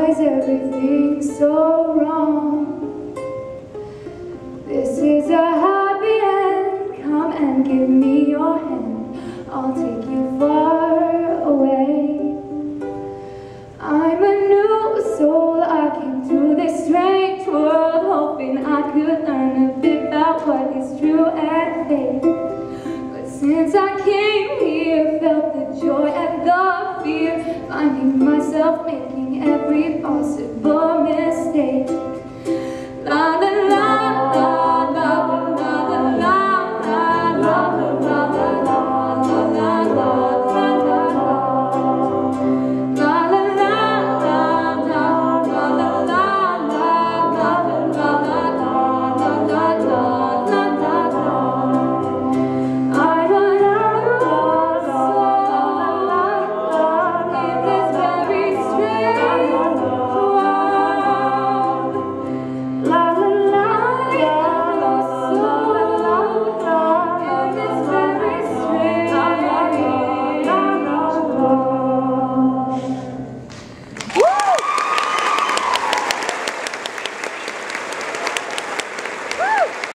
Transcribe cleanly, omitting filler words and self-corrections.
is everything so wrong? This is a happy end. Come and give me your hand. I'll take you far away. I'm a new soul. I came to this strange world hoping I could learn a bit about what is true and fake. But since I came here, felt the joy and the fear, finding myself making every possible